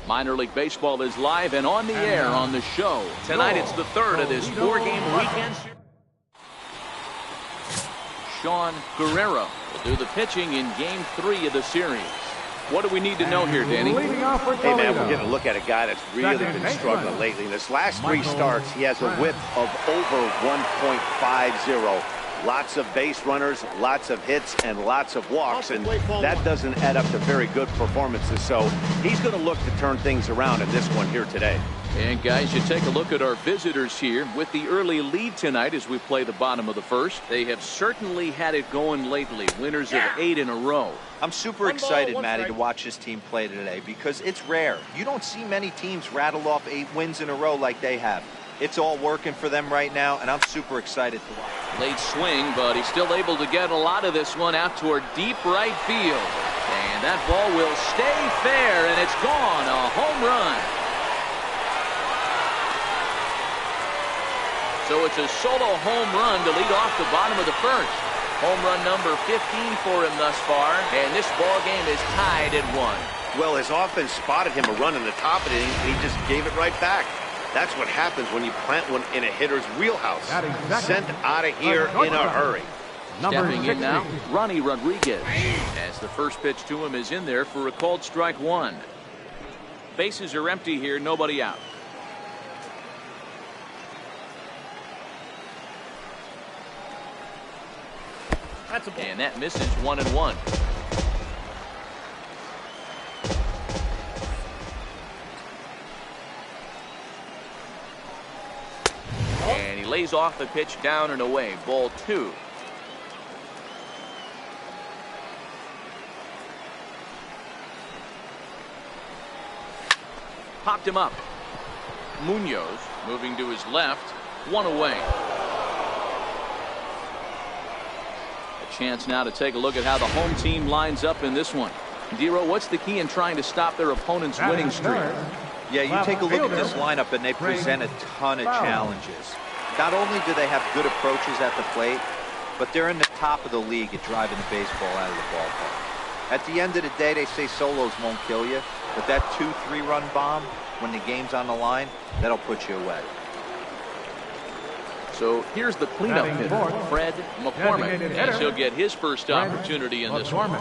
Minor League Baseball is live and on the air on the show. Tonight it's the third of this four-game weekend series. Sean Guerrero will do the pitching in Game 3 of the series. What do we need to know here, Danny? Hey, man, we're getting a look at a guy that's really been struggling lately. In his last 3 starts, he has a whip of over 1.50. Lots of base runners, lots of hits, and lots of walks, and that doesn't add up to very good performances. So he's going to look to turn things around in this one here today. And guys, you take a look at our visitors here with the early lead tonight as we play the bottom of the first. They have certainly had it going lately, winners of 8 in a row. I'm super excited, Matty, to watch this team play today because it's rare. You don't see many teams rattle off 8 wins in a row like they have. It's all working for them right now, and I'm super excited to watch. Late swing, but he's still able to get a lot of this one out toward deep right field. And that ball will stay fair, and it's gone. A home run. So it's a solo home run to lead off the bottom of the first. Home run number 15 for him thus far, and this ball game is tied at 1. Well, his offense spotted him a run in the top of the inning, and he just gave it right back. That's what happens when you plant one in a hitter's wheelhouse. Sent out of here in a hurry. Stepping in now, Ronnie Rodriguez. As the first pitch to him is in there for a called strike 1. Bases are empty here, nobody out. And that misses 1-1. And he lays off the pitch down and away. Ball 2. Popped him up. Munoz moving to his left. 1 away. A chance now to take a look at how the home team lines up in this one. Dero, what's the key in trying to stop their opponent's winning streak? Yeah, you take a look at this lineup and they present a ton of challenges. Not only do they have good approaches at the plate, but they're in the top of the league at driving the baseball out of the ballpark. At the end of the day, they say solos won't kill you, but that 2-3 run bomb, when the game's on the line, that'll put you away. So here's the cleanup hitter, Fred McCormick, as he'll get his first opportunity in this one.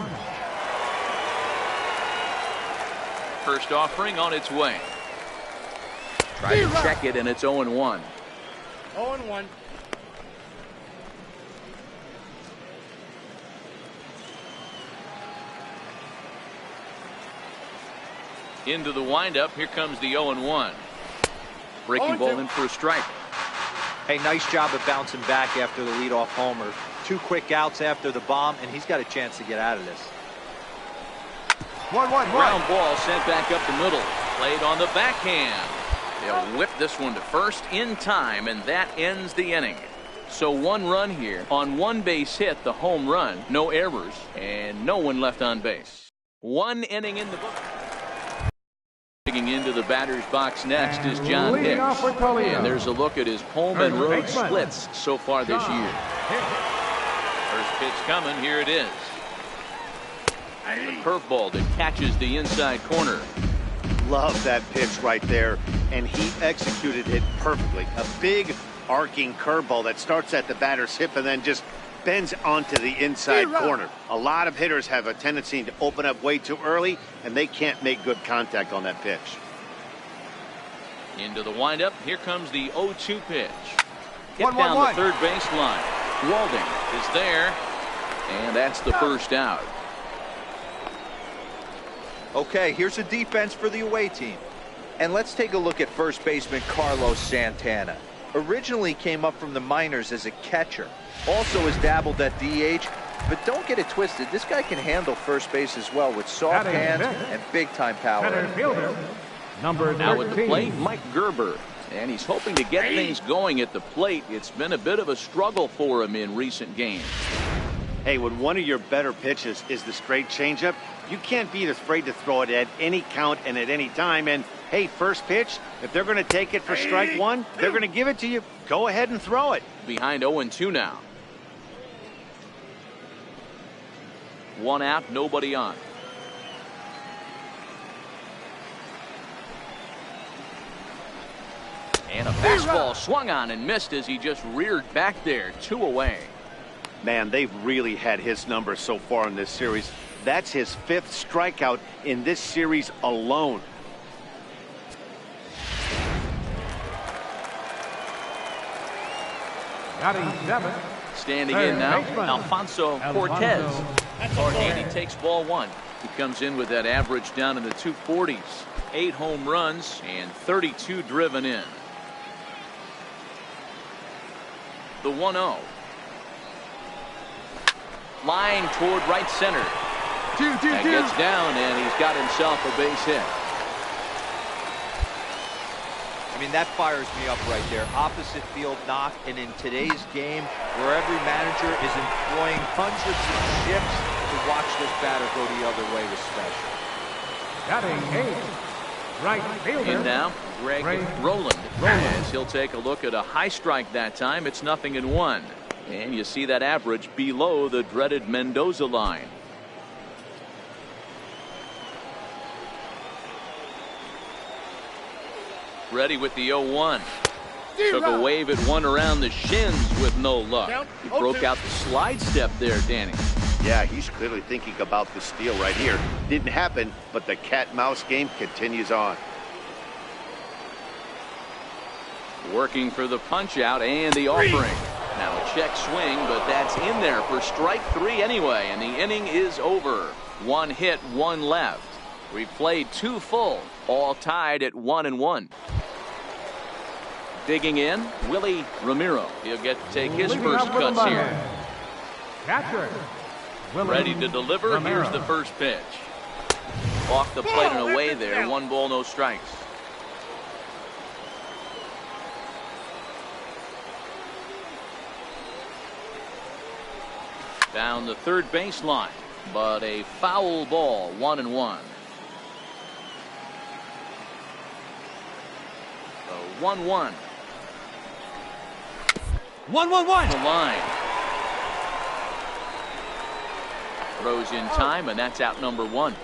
First offering on its way. Try to check it, and it's 0-1. 0-1. Into the windup. Here comes the 0-1. Breaking ball in for a strike. Hey, nice job of bouncing back after the leadoff homer. 2 quick outs after the bomb, and he's got a chance to get out of this. 1-1. Ground ball sent back up the middle. Played on the backhand. They'll whip this one to first in time, and that ends the inning. So 1 run here on 1 base hit, the home run, no errors, and no one left on base. 1 inning in the book. Digging into the batter's box next is John Hicks. And there's a look at his home and road splits so far this year. First pitch coming, here it is. The curveball that catches the inside corner. Love that pitch right there, and he executed it perfectly. A big arcing curveball that starts at the batter's hip and then just bends onto the inside corner. A lot of hitters have a tendency to open up way too early, and they can't make good contact on that pitch. Into the windup. Here comes the 0-2 pitch. Hit down the third baseline. Walding is there, and that's the first out. Okay, here's a defense for the away team. And let's take a look at first baseman Carlos Santana. Originally came up from the minors as a catcher. Also has dabbled at DH, but don't get it twisted. This guy can handle first base as well with soft hands and big-time power. Now at the plate, Mike Gerber. And he's hoping to get things going at the plate. It's been a bit of a struggle for him in recent games. Hey, when one of your better pitches is the straight changeup, you can't be afraid to throw it at any count and at any time. And, hey, first pitch, if they're going to take it for strike 1, they're going to give it to you. Go ahead and throw it. Behind 0-2 now. 1 out, nobody on. And a fastball swung on and missed as he just reared back there. 2 away. Man, they've really had his number so far in this series. That's his 5th strikeout in this series alone. Standing in now, Alfonso Cortez. And he takes ball 1. He comes in with that average down in the 240s. 8 home runs and 32 driven in. The 1-0. Line toward right center. That gets down, and he's got himself a base hit. I mean, that fires me up right there. Opposite field knock, and in today's game, where every manager is employing hundreds of shifts, to watch this batter go the other way was special. Right fielder. In now, Greg Rowland. As he'll take a look at a high strike that time. It's 0-1. And you see that average below the dreaded Mendoza line. Ready with the 0-1. Took a wave at one around the shins with no luck. He broke out the slide step there, Danny. Yeah, he's clearly thinking about the steal right here. Didn't happen, but the cat-mouse game continues on. Working for the punch out and the offering. Now a check swing, but that's in there for strike 3 anyway, and the inning is over. 1 hit, 1 left. We've played 2 full, all tied at 1-1. Digging in, Willie Ramiro. He'll get to take his first cuts here. Catcher. Ready to deliver. Here's the first pitch. Off the plate and away there. 1 ball, no strikes. Down the third baseline, but a foul ball. 1-1. The 1-1. 1-1-1. The line. Throws in time, and that's out number 1.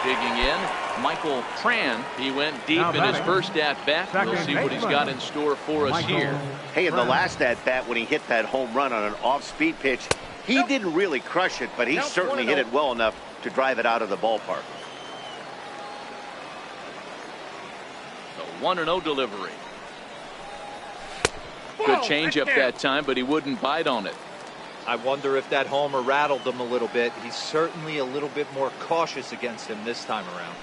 Digging in, Michael Tran. He went deep in his first at-bat. We'll see what he's got in store for us here. Hey, in the last at-bat when he hit that home run on an off-speed pitch, he didn't really crush it, but he certainly hit it well enough to drive it out of the ballpark. The 1-0 delivery. Good changeup that time, but he wouldn't bite on it. I wonder if that homer rattled him a little bit. He's certainly a little bit more cautious against him this time around.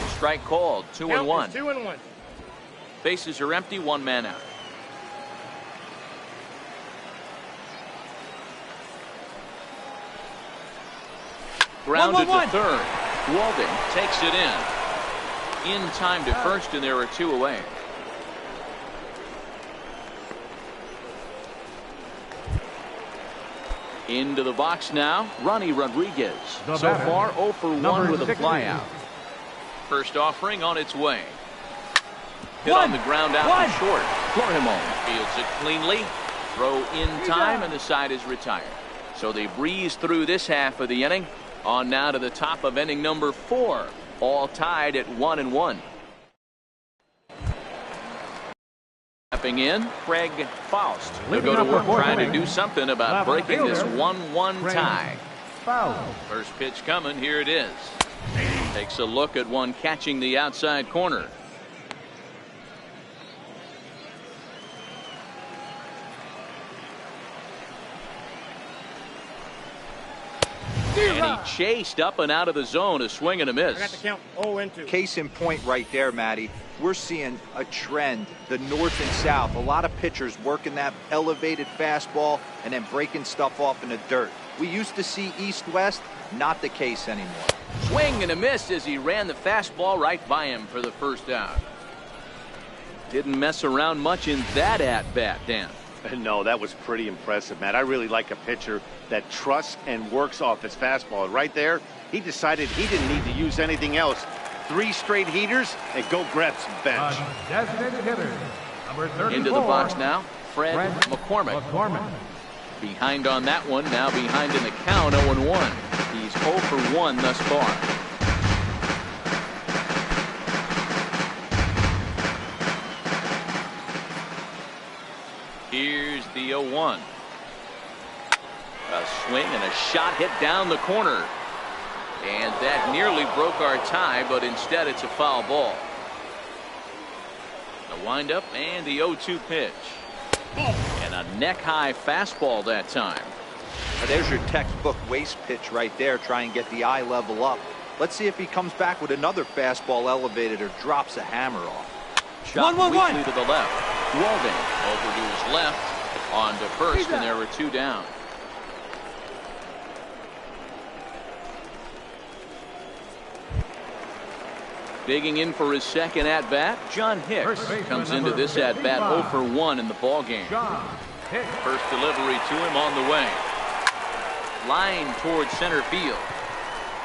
Strike called. 2-1. 2-1. Bases are empty. 1 man out. Grounded to third. Walding takes it in time to first, and there are 2 away. Into the box now, Ronnie Rodriguez. So far 0 for 1 with a flyout. First offering on its way. Hit on the ground out to short. Florimon fields it cleanly. Throw in time, and the side is retired. So they breeze through this half of the inning. On now to the top of inning number 4. All tied at 1-1. Stepping in, Craig Faust. He'll go to work trying to do something about breaking this 1-1 tie. First pitch coming. Here it is. Takes a look at one catching the outside corner. And he chased up and out of the zone. A swing and a miss. I got the count 0-2. Case in point right there, Matty. We're seeing a trend, the north and south. A lot of pitchers working that elevated fastball and then breaking stuff off in the dirt. We used to see east-west, not the case anymore. Swing and a miss as he ran the fastball right by him for the first out. Didn't mess around much in that at-bat, Dan. No, that was pretty impressive, Matt. I really like a pitcher that trusts and works off his fastball. Right there, he decided he didn't need to use anything else. 3 straight heaters and go grab some bench. Designated hitter, number 34. Into the box now, Fred McCormick. Behind on that one, now behind in the count, 0-1. He's 0 for 1 thus far. Here's the 0-1. A swing and a shot hit down the corner. And that nearly broke our tie, but instead it's a foul ball. The windup and the 0-2 pitch. And a neck-high fastball that time. Now there's your textbook waist pitch right there. Try and get the eye level up. Let's see if he comes back with another fastball elevated or drops a hammer off. Shot weakly to the left. Walden over to his left. On to first, and there were 2 down. Digging in for his second at-bat, John Hicks comes into this at-bat 0 for 1 in the ballgame. First delivery to him on the way. Line towards center field.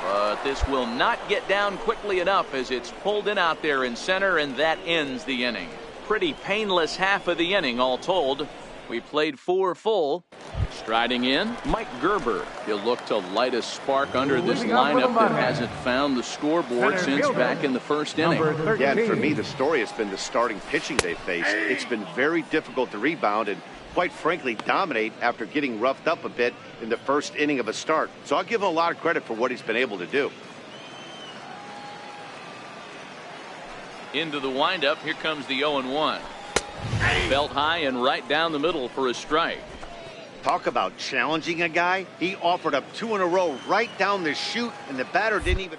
But this will not get down quickly enough as it's pulled in out there in center, and that ends the inning. Pretty painless half of the inning all told. We played 4 full. Striding in, Mike Gerber. He'll look to light a spark under this lineup that hasn't found the scoreboard since back in the first inning. Yeah, and for me, the story has been the starting pitching they faced. It's been very difficult to rebound and, quite frankly, dominate after getting roughed up a bit in the first inning of a start. So I'll give him a lot of credit for what he's been able to do. Into the windup, here comes the 0-1. Belt high and right down the middle for a strike. Talk about challenging a guy. He offered up 2 in a row right down the chute, and the batter didn't even.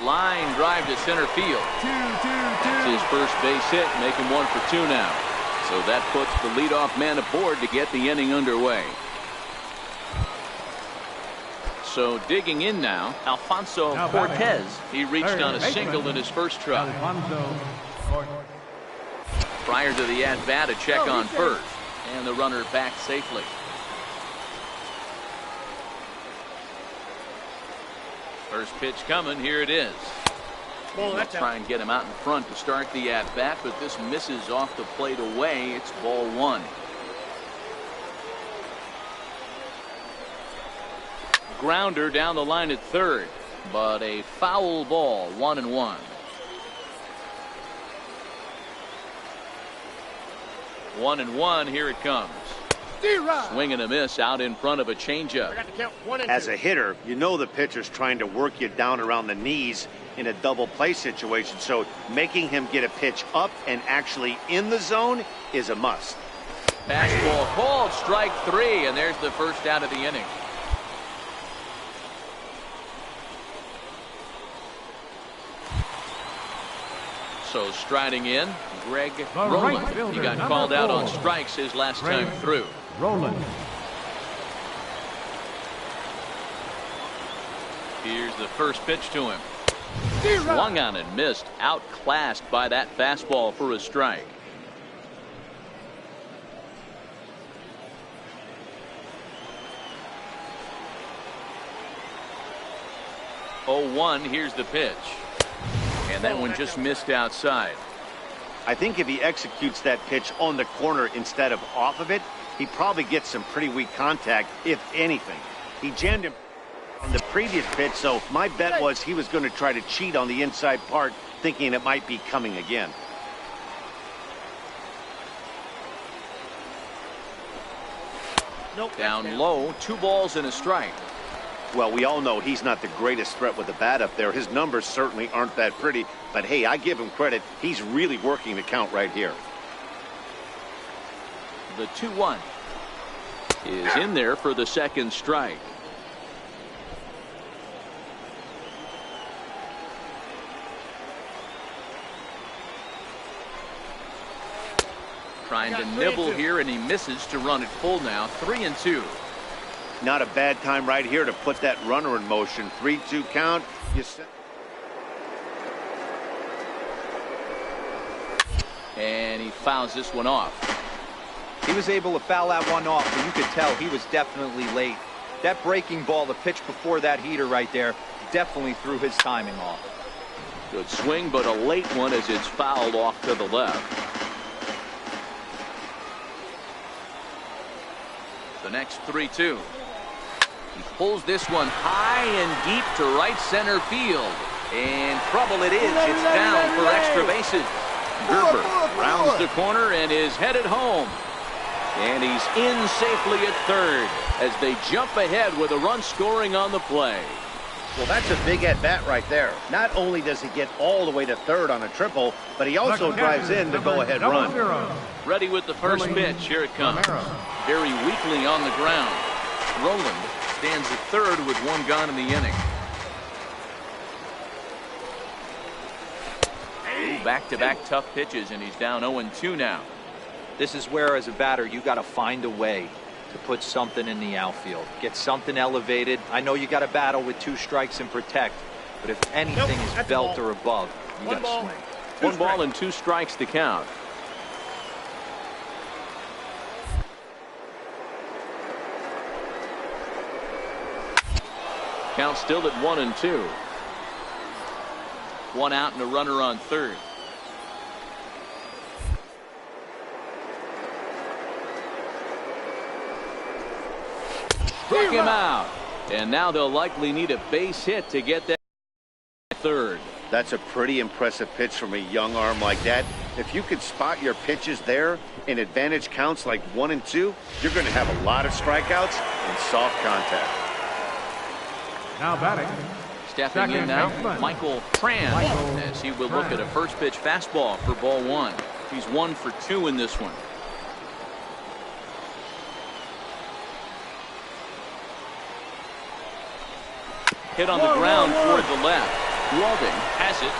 Line drive to center field. That's his first base hit, make him 1 for 2 now. So that puts the leadoff man aboard to get the inning underway. So digging in now, Alfonso Cortez. He reached on a single in his first try. Prior to the at-bat, a check on first, and the runner back safely. First pitch coming, here it is. They'll try and get him out in front to start the at-bat, but this misses off the plate away. It's ball 1. Grounder down the line at third, but a foul ball, 1-1. 1-1, here it comes. Swing and a miss out in front of a changeup. As a hitter, you know the pitcher's trying to work you down around the knees in a double play situation, so making him get a pitch up and actually in the zone is a must. Fastball called, strike 3, and there's the first out of the inning. So striding in, Greg Rowland. He got called out on strikes his last time through. Rowland. Here's the first pitch to him. Swung on and missed, outclassed by that fastball for a strike. Here's the pitch. And that one just missed outside. I think if he executes that pitch on the corner instead of off of it, he probably gets some pretty weak contact, if anything. He jammed him on the previous pitch, so my bet was he was going to try to cheat on the inside part, thinking it might be coming again. Down low, 2 balls and a strike. Well, we all know he's not the greatest threat with the bat up there. His numbers certainly aren't that pretty, but hey, I give him credit. He's really working the count right here. The 2-1 is in there for the second strike. Trying to nibble here, and he misses to run it full now. 3-2. Not a bad time right here to put that runner in motion. 3-2 count. And he fouls this one off. He was able to foul that one off, but you could tell he was definitely late. That breaking ball, the pitch before that heater right there, definitely threw his timing off. Good swing, but a late one as it's fouled off to the left. The next 3-2. He pulls this one high and deep to right center field. And trouble it is. It's down for extra bases. Gerber rounds the corner and is headed home. And he's in safely at third as they jump ahead with a run scoring on the play. Well, that's a big at-bat right there. Not only does he get all the way to third on a triple, but he also drives in the go-ahead run. Ready with the first pitch. Here it comes. Very weakly on the ground. Roland stands at third with one gone in the inning. Back-to-back tough pitches, and he's down 0-2 now. This is where, as a batter, you got to find a way to put something in the outfield. Get something elevated. I know you got to battle with 2 strikes and protect, but if anything is belt or above, you got to swing. 1 ball and 2 strikes to count. Count still at 1-2. 1 out and a runner on third. Struck him out. And now they'll likely need a base hit to get that third. That's a pretty impressive pitch from a young arm like that. If you could spot your pitches there in advantage counts like 1 and 2, you're going to have a lot of strikeouts and soft contact. Now batting. Stepping in now, Michael Tran, as he will look at a first pitch fastball for ball 1. He's 1 for 2 in this one. Hit on the ground toward the left. Walding has it.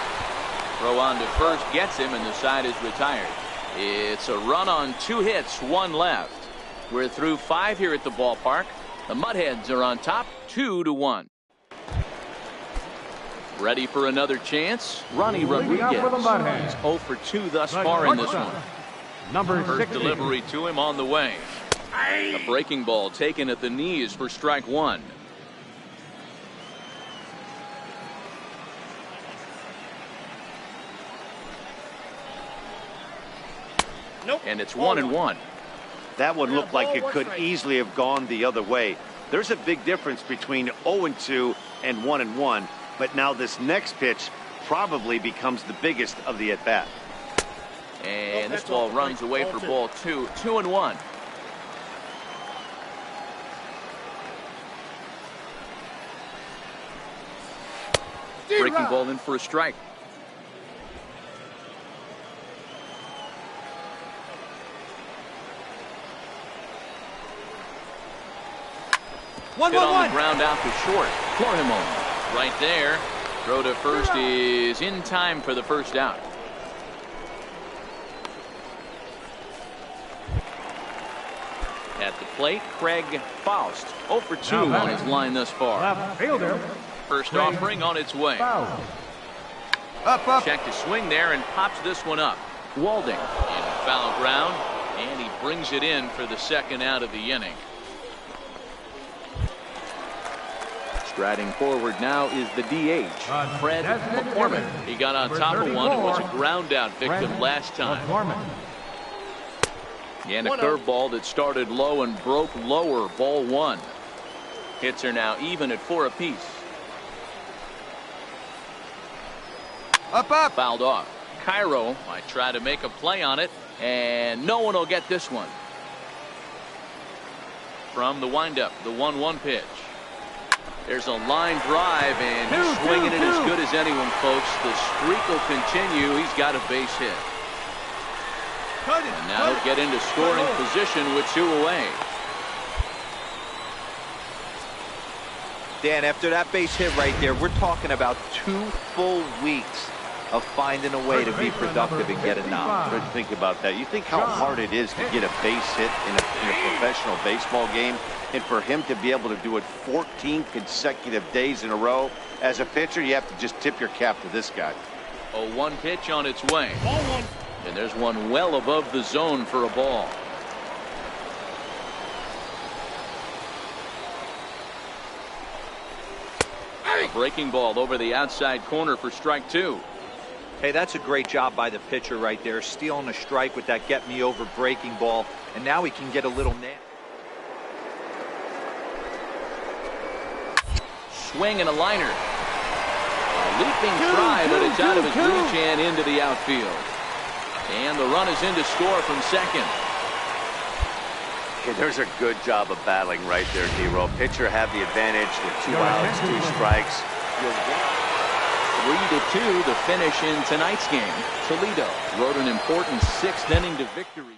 Throw on to first, gets him, and the side is retired. It's a run on 2 hits, 1 left. We're through 5 here at the ballpark. The Mudheads are on top, 2-1. Ready for another chance? Ronnie Rodriguez. He's 0 for 2 thus far in this one. Number First 60. delivery to him on the way. A breaking ball taken at the knees for strike 1. And it's 1-1. That one looked like it could easily have gone the other way. There's a big difference between 0-2 and 1-1, but now this next pitch probably becomes the biggest of the at-bat. And this ball runs away for ball 2. 2-1. Breaking ball in for a strike. Hit on the ground out to short. Clorhimon right there. Throw to first is in time for the first out. At the plate, Craig Faust. 0 for 2 on his line thus far. Left fielder. First offering on its way. Foul. Check to swing there and pops this one up. Walding in foul ground, and he brings it in for the second out of the inning. Striding forward now is the DH, Fred McCormick. He got on top of one and was a ground out victim last time. And a curveball that started low and broke lower, ball 1. Hits are now even at 4 apiece. Up. Fouled off. Cairo might try to make a play on it, and no one will get this one. From the windup, the 1-1 pitch. There's a line drive, and he's swinging it as good as anyone, folks. The streak will continue. He's got a base hit. And now he'll get into scoring position with 2 away. Dan, after that base hit right there, we're talking about 2 full weeks of finding a way to be productive and get a knock. Think about that. You think how hard it is to get a base hit in a professional baseball game, and for him to be able to do it 14 consecutive days in a row. As a pitcher, you have to just tip your cap to this guy. A 1 pitch on its way. And there's one well above the zone for a ball. A breaking ball over the outside corner for strike 2. Hey, that's a great job by the pitcher right there, stealing a strike with that get-me-over breaking ball, and now he can get a little net. swing and a liner. A leaping try, but it's out of his reach and into the outfield. And the run is in to score from second. Okay, there's a good job of battling right there, D-Row. Pitcher had the advantage with 2 outs, 2 strikes. 3-2 the finish in tonight's game. Toledo rode an important 6th inning to victory.